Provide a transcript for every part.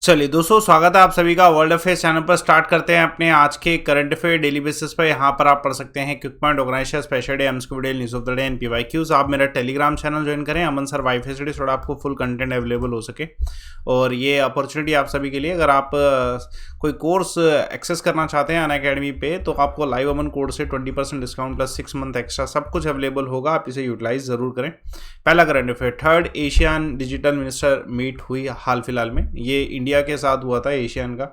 चलिए दोस्तों, स्वागत है आप सभी का वर्ल्ड अफेयर्स चैनल पर। स्टार्ट करते हैं अपने आज के करंट अफेयर डेली बेसिस पर। यहाँ पर आप पढ़ सकते हैं quick point, organisation, special day, MSQ day, news of the day, NPYQs. आप मेरा टेलीग्राम चैनल ज्वाइन करें, अमन सर वाईफाई से थोड़ा आपको फुल कंटेंट अवेलेबल हो सके। और ये अपॉर्चुनिटी आप सभी के लिए, अगर आप कोई कोर्स एक्सेस करना चाहते हैं अनअकैडमी पे, तो आपको लाइव अमन कोड से 20% डिस्काउंट प्लस 6 मंथ एक्स्ट्रा सब कुछ अवेलेबल होगा। आप इसे यूटिलाइज जरूर करें। पहला current affair, third Asian digital minister meet हुई हाल फिलहाल में। ये इंडिया के साथ हुआ था एशियन का।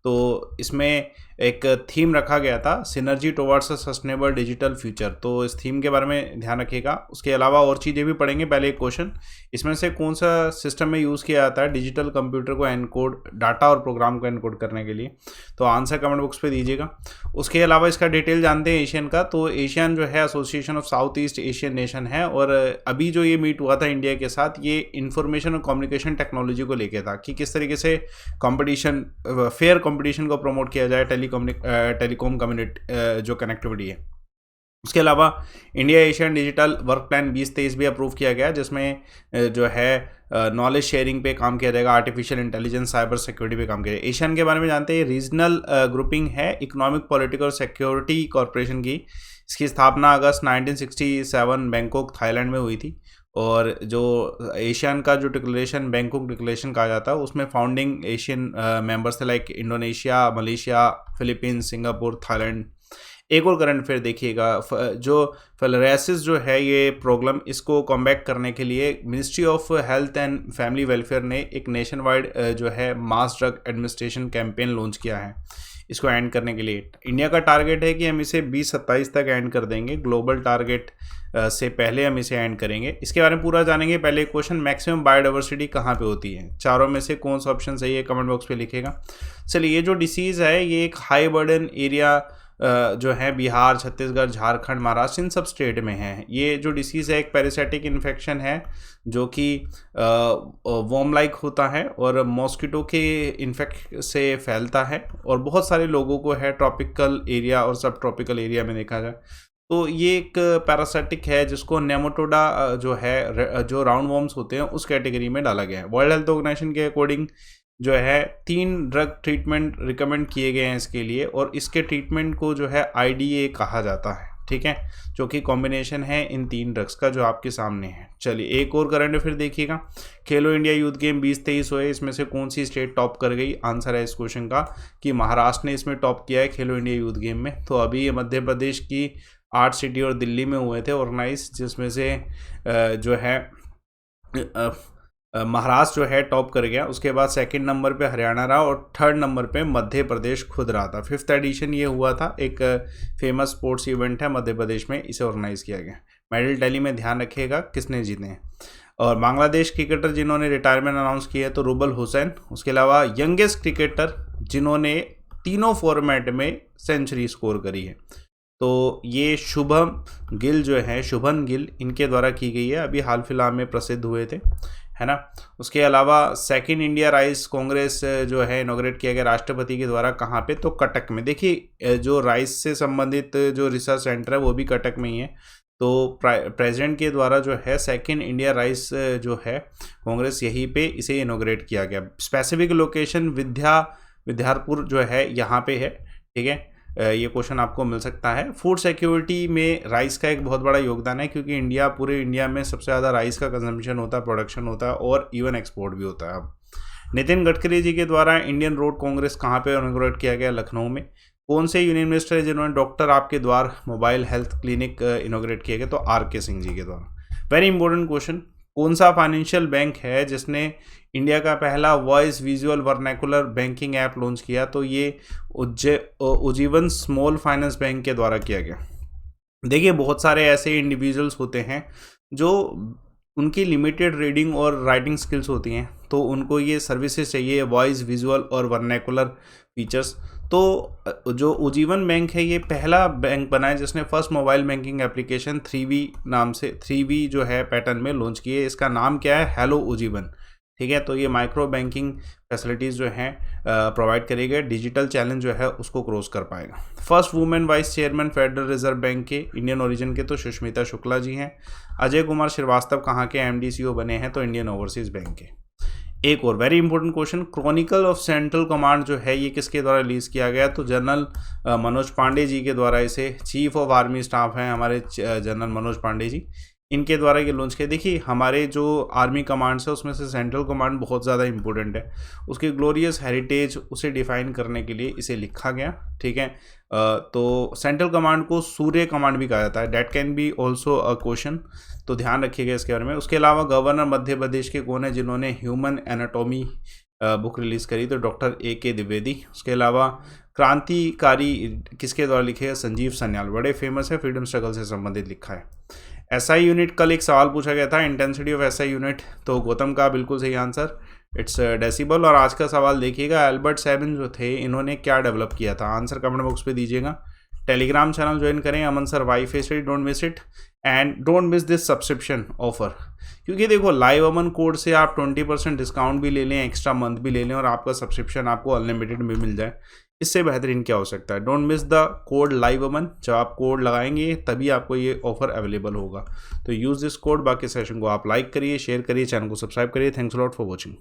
तो इसमें एक थीम रखा गया था, synergy towards a sustainable digital future. तो इस थीम के बारे में ध्यान रखिएगा। उसके अलावा और चीज़ें भी पढ़ेंगे। पहले एक क्वेश्चन, इसमें से कौन सा सिस्टम में यूज़ किया जाता है डिजिटल कंप्यूटर को एनकोड, डाटा और प्रोग्राम को एनकोड करने के लिए? तो आंसर कमेंट बॉक्स पे दीजिएगा। उसके अलावा इसका डिटेल जानते हैं एशियन का। तो एशियन जो है association of south east Asian nation है, और अभी जो ये मीट हुआ था इंडिया के साथ, ये इंफॉर्मेशन और कम्युनिकेशन टेक्नोलॉजी को लेके था कि किस तरीके से कंपटीशन, फेयर कंपटीशन को प्रमोट किया जाए, टेलीकॉम कम्युनिटी जो कनेक्टिविटी है। उसके अलावा India Asian digital work plan 2023 भी अप्रूव किया गया, जिसमें जो है नॉलेज शेयरिंग पे काम किया जाएगा, आर्टिफिशियल इंटेलिजेंस, साइबर सिक्योरिटी पे काम किया जाएगा। एशियन के बारे में जानते हैं, रीजनल ग्रुपिंग है इकोनॉमिक, पॉलिटिकल और सिक्योरिटी कॉरपोरेशन की। इसकी स्थापना अगस्त 1967 बैंकॉक थाईलैंड में हुई थी। और जो एशियन का जो डिक्लेरेशन, बैंकॉक डिक्लेरेशन कहा जाता है, उसमें फाउंडिंग एशियन मेंबर्स थे like Indonesia, Malaysia, Philippines, Singapore, Thailand. एक और करंट अफेयर देखिएगा, जो फिलरेसिस जो है ये प्रॉब्लम, इसको कॉम्बैट करने के लिए ministry of health and family welfare ने एक नेशन वाइड जो है mass drug administration campaign launch किया है इसको एंड करने के लिए। इंडिया का टारगेट है कि हम इसे 2027 तक एंड कर देंगे। ग्लोबल टारगेट से पहले हम इसे एंड करेंगे। इसके बारे में पूरा जानेंगे। पहले क्वेश्चन, मैक्सिमम बायोडाइवर्सिटी कहाँ पे होती है? चारों में से कौन सा ऑप्शन सही है, कमेंट बॉक्स पे लिखेगा। चलिए, ये जो डिसीज़ है ये एक हाई बर्डन एरिया जो है बिहार, छत्तीसगढ़, झारखंड, महाराष्ट्र, इन सब स्टेट में है। ये जो डिसीज़ है एक पैरासाइटिक इन्फेक्शन है जो कि वॉर्म लाइक होता है और मॉस्किटो के इन्फेक्ट से फैलता है, और बहुत सारे लोगों को है ट्रॉपिकल एरिया और सब ट्रॉपिकल एरिया में देखा जाए तो। ये एक पैरासाइटिक है जिसको नेमाटोडा जो है, जो राउंड वॉर्म्स होते हैं, उस कैटेगरी में डाला गया है। वर्ल्ड हेल्थ ऑर्गेनाइजेशन के अकॉर्डिंग जो है 3 ड्रग ट्रीटमेंट रिकमेंड किए गए हैं इसके लिए, और इसके ट्रीटमेंट को जो है IDA कहा जाता है, ठीक है, जो कि कॉम्बिनेशन है इन 3 ड्रग्स का जो आपके सामने है। चलिए, एक और करंट अफेयर देखिएगा। खेलो इंडिया यूथ गेम 2023 हुए, इसमें से कौन सी स्टेट टॉप कर गई? आंसर है इस क्वेश्चन का कि महाराष्ट्र ने इसमें टॉप किया है खेलो इंडिया यूथ गेम में। तो अभी ये मध्य प्रदेश की 8 सिटी और दिल्ली में हुए थे ऑर्गेनाइज, जिसमें से जो है महाराष्ट्र जो है टॉप कर गया। उसके बाद सेकंड नंबर पे हरियाणा रहा, और थर्ड नंबर पे मध्य प्रदेश खुद रहा था। 5th एडिशन ये हुआ था, एक फेमस स्पोर्ट्स इवेंट है मध्य प्रदेश में, इसे ऑर्गेनाइज किया गया। मेडल टैली में ध्यान रखिएगा किसने जीते हैं। और बांग्लादेश क्रिकेटर जिन्होंने रिटायरमेंट अनाउंस किया है तो रुबल हुसैन। उसके अलावा यंगेस्ट क्रिकेटर जिन्होंने तीनों फॉर्मेट में सेंचुरी स्कोर करी है, तो ये शुभम गिल जो है, शुभन गिल, इनके द्वारा की गई है, अभी हाल फिलहाल में प्रसिद्ध हुए थे, है ना। उसके अलावा सेकंड इंडिया राइस कांग्रेस जो है इनॉग्रेट किया गया राष्ट्रपति के द्वारा, कहाँ पे? तो कटक में। देखिए, जो राइस से संबंधित जो रिसर्च सेंटर है वो भी कटक में ही है। तो प्रेसिडेंट के द्वारा जो है सेकंड इंडिया राइस जो है कांग्रेस, यहीं पे इसे इनॉग्रेट किया गया। स्पेसिफिक लोकेशन विद्यारपुर जो है यहाँ पे है, ठीक है। ये क्वेश्चन आपको मिल सकता है। फूड सिक्योरिटी में राइस का एक बहुत बड़ा योगदान है, क्योंकि पूरे इंडिया में सबसे ज़्यादा राइस का कंजम्पशन होता है, प्रोडक्शन होता है, और इवन एक्सपोर्ट भी होता है। अब नितिन गडकरी जी के द्वारा इंडियन रोड कांग्रेस कहाँ पे इनॉग्रेट किया गया? लखनऊ में। कौन से यूनियन मिनिस्टर है जिन्होंने डॉक्टर आपके द्वार मोबाइल हेल्थ क्लिनिक इनॉग्रेट किया गया? तो RK सिंह जी के द्वारा। वेरी इंपॉर्टेंट क्वेश्चन, कौन सा फाइनेंशियल बैंक है जिसने इंडिया का पहला voice visual vernacular banking app launch किया? तो ये उज्जीवन स्मॉल फाइनेंस बैंक के द्वारा किया गया। देखिए, बहुत सारे ऐसे इंडिविजुअल्स होते हैं जो उनकी लिमिटेड रीडिंग और राइटिंग स्किल्स होती हैं, तो उनको ये सर्विसेज चाहिए, वॉइस विजुअल और वर्नैकुलर फीचर्स। तो जो उज्जीवन बैंक है ये पहला बैंक बना है जिसने first mobile banking application 3V नाम से, 3V जो है पैटर्न में लॉन्च की है। इसका नाम क्या है? हेलो उज्जीवन, ठीक है। तो ये माइक्रो बैंकिंग फैसिलिटीज़ जो हैं प्रोवाइड करेगा, डिजिटल चैलेंज जो है उसको क्रॉस कर पाएगा। First women vice chairman federal reserve bank के इंडियन ओरिजिन के तो सुष्मिता शुक्ला जी हैं। अजय कुमार श्रीवास्तव कहाँ के MD CEO बने हैं? तो इंडियन ओवरसीज़ बैंक के। एक और very important question, Chronicle of central command जो है ये किसके द्वारा रिलीज किया गया? तो जनरल मनोज पांडे जी के द्वारा, इसे चीफ ऑफ आर्मी स्टाफ हैं हमारे जनरल मनोज पांडे जी, इनके द्वारा ये लॉन्च किया। देखिए हमारे जो आर्मी कमांड्स है उसमें से सेंट्रल कमांड बहुत ज़्यादा इंपॉर्टेंट है, उसकी ग्लोरियस हेरिटेज उसे डिफाइन करने के लिए इसे लिखा गया, ठीक है। तो सेंट्रल कमांड को सूर्य कमांड भी कहा जाता है, that can be also a question, तो ध्यान रखिएगा इसके बारे में। उसके अलावा गवर्नर मध्य प्रदेश के कौन है जिन्होंने ह्यूमन एनाटॉमी बुक रिलीज़ करी? तो डॉक्टर A.K. द्विवेदी। उसके अलावा क्रांतिकारी किसके द्वारा लिखे हैं? संजीव सन्याल, बड़े फेमस है, फ्रीडम स्ट्रगल से संबंधित लिखा है। SI यूनिट, कल एक सवाल पूछा गया था, इंटेंसिटी ऑफ SI यूनिट, तो गौतम का बिल्कुल सही आंसर, इट्स डेसिबल। और आज का सवाल देखिएगा, एल्बर्ट सेबिन जो थे इन्होंने क्या डेवलप किया था? आंसर कमेंट बॉक्स पे दीजिएगा। टेलीग्राम चैनल ज्वाइन करें, अमन सर वाईफाई से, don't miss it and don't miss this subscription offer, क्योंकि देखो लाइव अमन कोड से आप 20% डिस्काउंट भी ले लें, एक्स्ट्रा मंथ भी ले लें और आपका सब्सक्रिप्शन आपको अनलिमिटेड भी मिल जाए, इससे बेहतरीन क्या हो सकता है? Don't miss the code live Aman, जब आप कोड लगाएंगे तभी आपको ये ऑफर अवेलेबल होगा, तो यूज़ दिस कोड। बाकी सेशन को आप लाइक करिए, शेयर करिए, चैनल को सब्सक्राइब करिए। Thanks a lot for watching.